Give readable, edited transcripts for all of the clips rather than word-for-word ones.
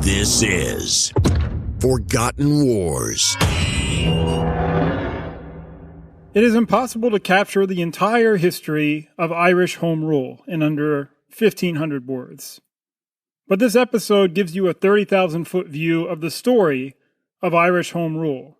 This is Forgotten Wars. It is impossible to capture the entire history of Irish Home Rule in under 1,500 words. But this episode gives you a 30,000-foot view of the story of Irish Home Rule.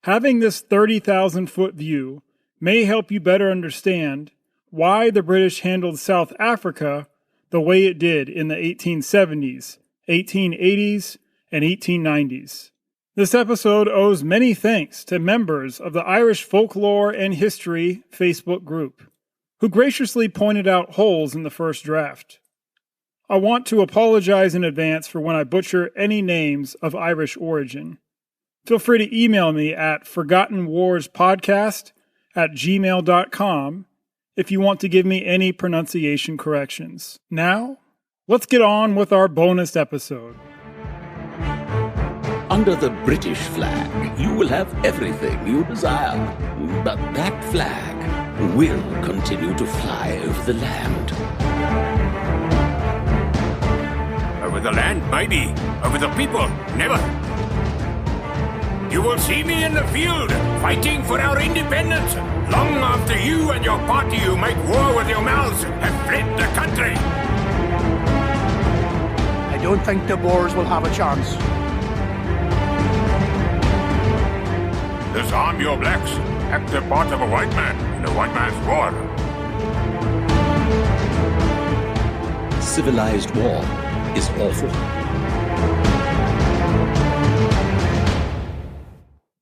Having this 30,000-foot view may help you better understand why the British handled South Africa the way it did in the 1870s, 1880s, and 1890s. This episode owes many thanks to members of the Irish Folklore and History Facebook group, who graciously pointed out holes in the first draft. I want to apologize in advance for when I butcher any names of Irish origin. Feel free to email me at forgottenwarspodcast@gmail.com if you want to give me any pronunciation corrections. Now, let's get on with our bonus episode. Under the British flag, you will have everything you desire. But that flag will continue to fly over the land. Over the land, maybe. Over the people, never. You will see me in the field, fighting for our independence, long after you and your party who make war with your mouths have fled the country. I don't think the Boers will have a chance. Disarm your blacks. Active part of a white man in a white man's war. Civilized war is awful.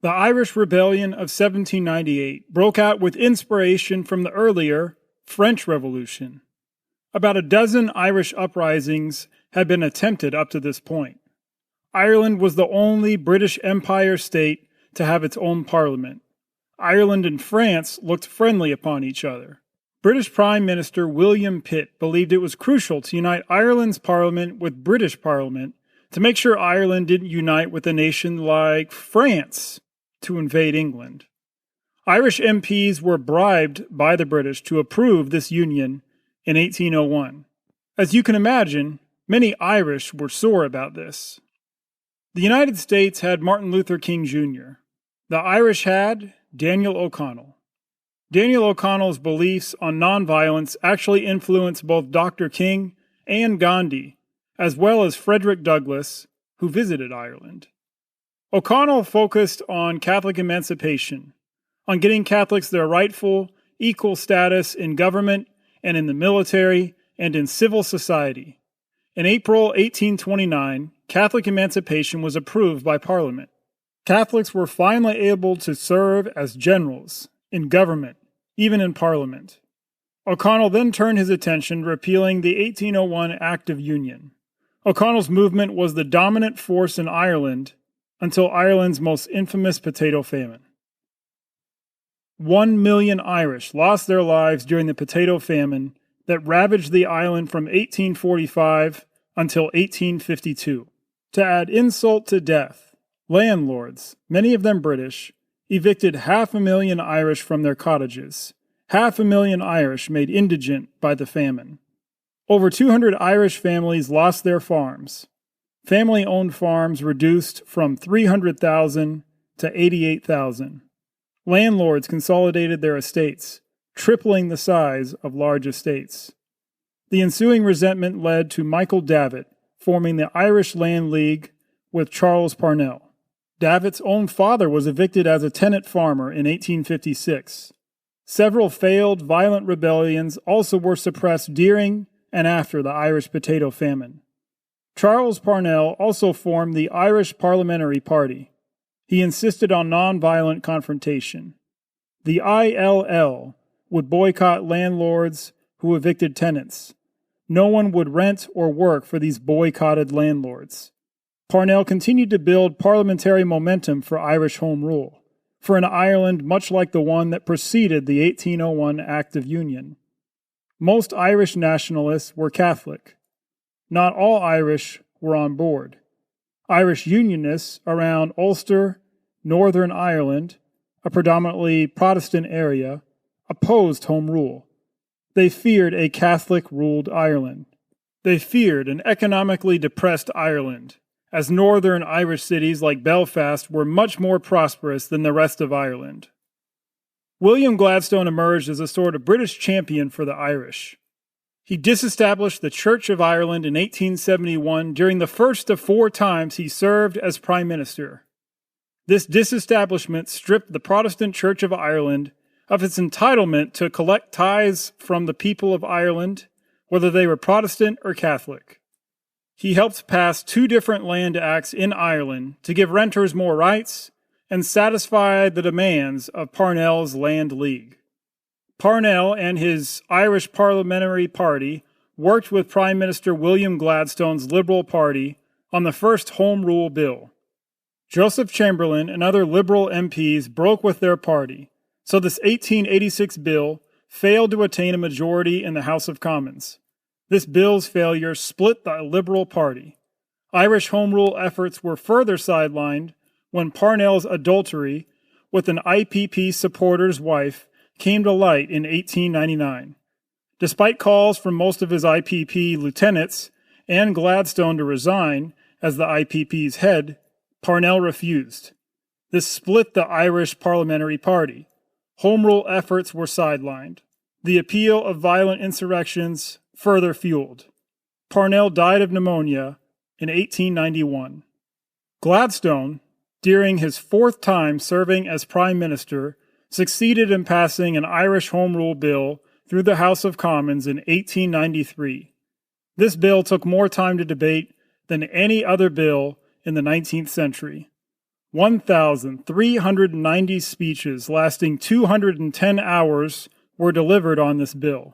The Irish Rebellion of 1798 broke out with inspiration from the earlier French Revolution. About a dozen Irish uprisings had been attempted up to this point. Ireland was the only British Empire state to have its own parliament. Ireland and France looked friendly upon each other. British Prime Minister William Pitt believed it was crucial to unite Ireland's parliament with British parliament to make sure Ireland didn't unite with a nation like France to invade England. Irish MPs were bribed by the British to approve this union in 1801. As you can imagine, many Irish were sore about this. The United States had Martin Luther King Jr. The Irish had Daniel O'Connell. Daniel O'Connell's beliefs on nonviolence actually influenced both Dr. King and Gandhi, as well as Frederick Douglass, who visited Ireland. O'Connell focused on Catholic emancipation, on getting Catholics their rightful, equal status in government and in the military and in civil society. In April 1829, Catholic emancipation was approved by Parliament. Catholics were finally able to serve as generals in government, even in Parliament. O'Connell then turned his attention to repealing the 1801 Act of Union. O'Connell's movement was the dominant force in Ireland until Ireland's most infamous potato famine. 1 million Irish lost their lives during the potato famine that ravaged the island from 1845 until 1852. To add insult to death, landlords, many of them British, evicted 500,000 Irish from their cottages. 500,000 Irish made indigent by the famine. Over 200 Irish families lost their farms. Family-owned farms reduced from 300,000 to 88,000. Landlords consolidated their estates, tripling the size of large estates. The ensuing resentment led to Michael Davitt forming the Irish Land League with Charles Parnell. Davitt's own father was evicted as a tenant farmer in 1856. Several failed violent rebellions also were suppressed during and after the Irish potato famine. Charles Parnell also formed the Irish Parliamentary Party. He insisted on nonviolent confrontation. The ILL would boycott landlords who evicted tenants. No one would rent or work for these boycotted landlords. Parnell continued to build parliamentary momentum for Irish Home Rule, for an Ireland much like the one that preceded the 1801 Act of Union. Most Irish nationalists were Catholic. Not all Irish were on board. Irish Unionists around Ulster, Northern Ireland, a predominantly Protestant area, opposed Home Rule. They feared a Catholic-ruled Ireland. They feared an economically depressed Ireland, as northern Irish cities like Belfast were much more prosperous than the rest of Ireland. William Gladstone emerged as a sort of British champion for the Irish. He disestablished the Church of Ireland in 1871 during the first of 4 times he served as Prime Minister. This disestablishment stripped the Protestant Church of Ireland of its entitlement to collect tithes from the people of Ireland, whether they were Protestant or Catholic. He helped pass 2 different land acts in Ireland to give renters more rights and satisfy the demands of Parnell's Land League. Parnell and his Irish Parliamentary Party worked with Prime Minister William Gladstone's Liberal Party on the first Home Rule Bill. Joseph Chamberlain and other Liberal MPs broke with their party, so this 1886 bill failed to attain a majority in the House of Commons. This bill's failure split the Liberal Party. Irish Home Rule efforts were further sidelined when Parnell's adultery with an IPP supporter's wife came to light in 1899. Despite calls from most of his IPP lieutenants and Gladstone to resign as the IPP's head, Parnell refused. This split the Irish Parliamentary Party. Home Rule efforts were sidelined. The appeal of violent insurrections further fueled. Parnell died of pneumonia in 1891. Gladstone, during his 4th time serving as Prime Minister, succeeded in passing an Irish Home Rule Bill through the House of Commons in 1893. This bill took more time to debate than any other bill in the 19th century. 1,390 speeches lasting 210 hours were delivered on this bill.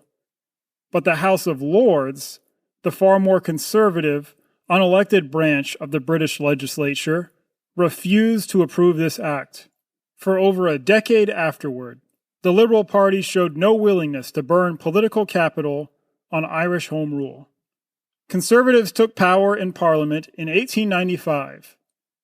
But the House of Lords, the far more conservative, unelected branch of the British legislature, refused to approve this act. For over a decade afterward, the Liberal Party showed no willingness to burn political capital on Irish Home Rule. Conservatives took power in Parliament in 1895.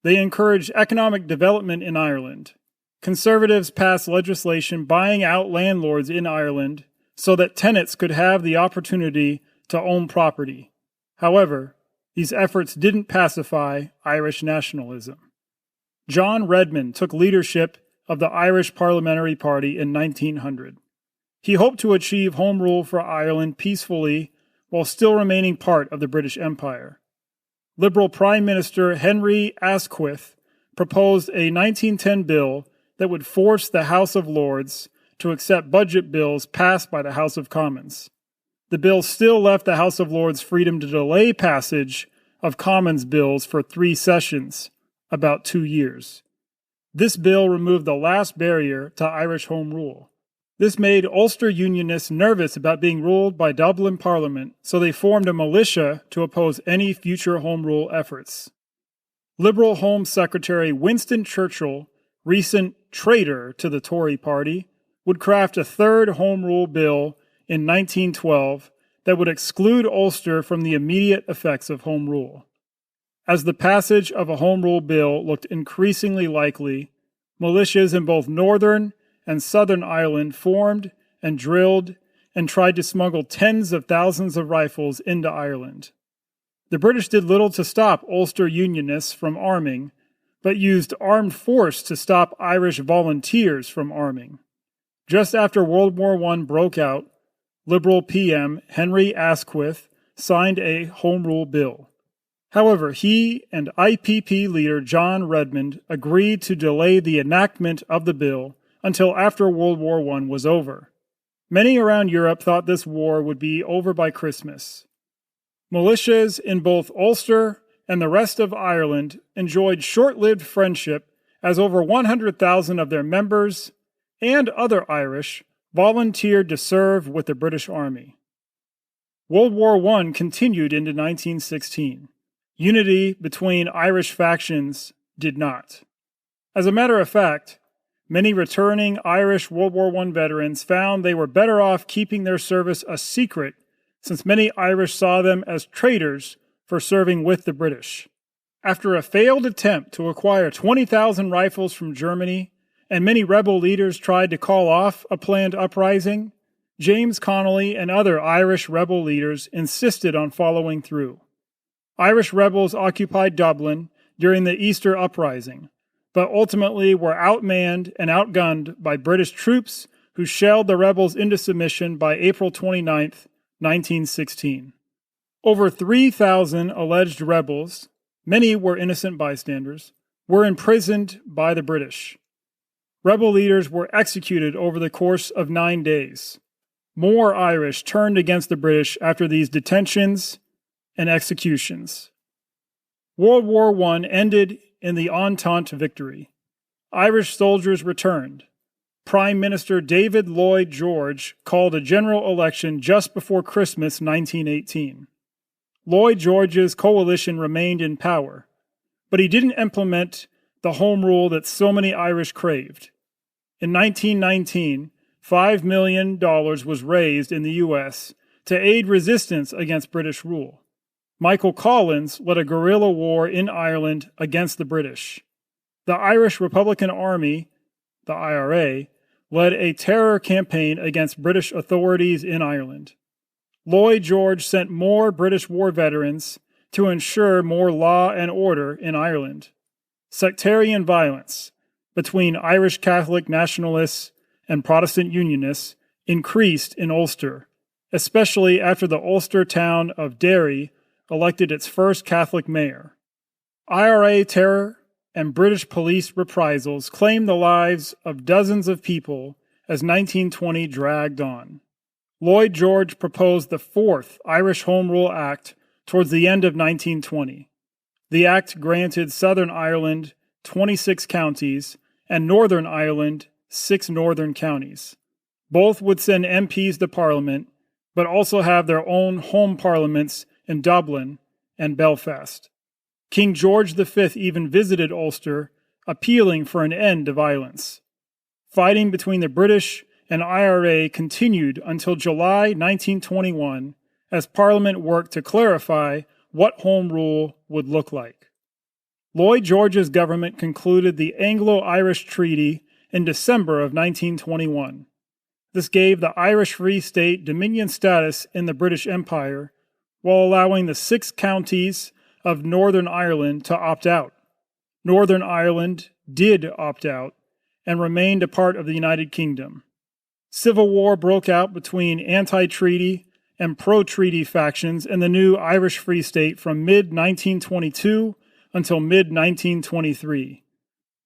They encouraged economic development in Ireland. Conservatives passed legislation buying out landlords in Ireland so that tenants could have the opportunity to own property. However, these efforts didn't pacify Irish nationalism. John Redmond took leadership of the Irish Parliamentary Party in 1900. He hoped to achieve Home Rule for Ireland peacefully while still remaining part of the British Empire. Liberal Prime Minister Henry Asquith proposed a 1910 bill that would force the House of Lords to accept budget bills passed by the House of Commons. The bill still left the House of Lords freedom to delay passage of Commons bills for 3 sessions, about 2 years. This bill removed the last barrier to Irish Home Rule. This made Ulster Unionists nervous about being ruled by Dublin Parliament, so they formed a militia to oppose any future Home Rule efforts. Liberal Home Secretary Winston Churchill, recent traitor to the Tory party, would craft a 3rd Home Rule bill in 1912 that would exclude Ulster from the immediate effects of Home Rule. As the passage of a Home Rule bill looked increasingly likely, militias in both Northern and Southern Ireland formed and drilled and tried to smuggle tens of thousands of rifles into Ireland. The British did little to stop Ulster Unionists from arming, but used armed force to stop Irish volunteers from arming. Just after World War I broke out, Liberal PM Henry Asquith signed a Home Rule bill. However, he and IPP leader John Redmond agreed to delay the enactment of the bill until after World War I was over. Many around Europe thought this war would be over by Christmas. Militias in both Ulster and the rest of Ireland enjoyed short-lived friendship as over 100,000 of their members and other Irish volunteered to serve with the British Army. World War I continued into 1916. Unity between Irish factions did not. As a matter of fact, many returning Irish World War I veterans found they were better off keeping their service a secret, since many Irish saw them as traitors for serving with the British. After a failed attempt to acquire 20,000 rifles from Germany, and many rebel leaders tried to call off a planned uprising, James Connolly and other Irish rebel leaders insisted on following through. Irish rebels occupied Dublin during the Easter Uprising, but ultimately were outmanned and outgunned by British troops who shelled the rebels into submission by April 29, 1916. Over 3,000 alleged rebels, many were innocent bystanders, were imprisoned by the British. Rebel leaders were executed over the course of 9 days. More Irish turned against the British after these detentions and executions. World War I ended in the Entente victory. Irish soldiers returned. Prime Minister David Lloyd George called a general election just before Christmas 1918. Lloyd George's coalition remained in power, but he didn't implement the home rule that so many Irish craved. In 1919, $5 million was raised in the U.S. to aid resistance against British rule. Michael Collins led a guerrilla war in Ireland against the British. The Irish Republican Army, the IRA, led a terror campaign against British authorities in Ireland. Lloyd George sent more British war veterans to ensure more law and order in Ireland. Sectarian violence between Irish Catholic nationalists and Protestant Unionists increased in Ulster, especially after the Ulster town of Derry elected its first Catholic mayor. IRA terror and British police reprisals claimed the lives of dozens of people as 1920 dragged on. Lloyd George proposed the Fourth Irish Home Rule Act towards the end of 1920. The act granted Southern Ireland 26 counties and Northern Ireland 6 northern counties. Both would send MPs to Parliament, but also have their own home parliaments in Dublin and Belfast. King George V even visited Ulster, appealing for an end to violence. Fighting between the British and IRA continued until July 1921 as Parliament worked to clarify what Home Rule would look like. Lloyd George's government concluded the Anglo-Irish Treaty in December of 1921. This gave the Irish Free State dominion status in the British Empire, while allowing the 6 counties of Northern Ireland to opt out. Northern Ireland did opt out and remained a part of the United Kingdom. Civil war broke out between anti-treaty and pro-treaty factions in the new Irish Free State from mid-1922 until mid-1923.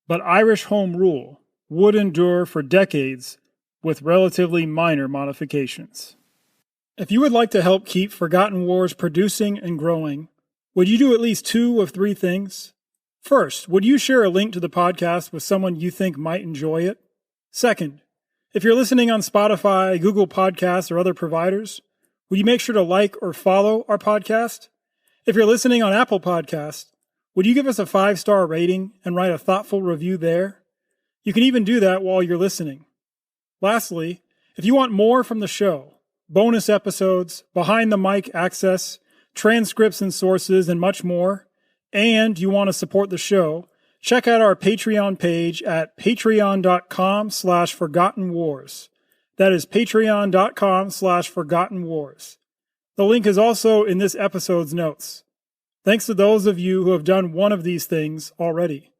But Irish Home Rule would endure for decades with relatively minor modifications. If you would like to help keep Forgotten Wars producing and growing, would you do at least 2 of 3 things? First, would you share a link to the podcast with someone you think might enjoy it? Second, if you're listening on Spotify, Google Podcasts, or other providers, will you make sure to like or follow our podcast? If you're listening on Apple Podcasts, would you give us a 5-star rating and write a thoughtful review there? You can even do that while you're listening. Lastly, if you want more from the show, bonus episodes, behind-the-mic access, transcripts and sources, and much more, and you want to support the show, check out our Patreon page at patreon.com/ForgottenWars. That is patreon.com/ForgottenWars. The link is also in this episode's notes. Thanks to those of you who have done one of these things already.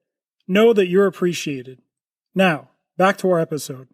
Know that you're appreciated. Now, back to our episode.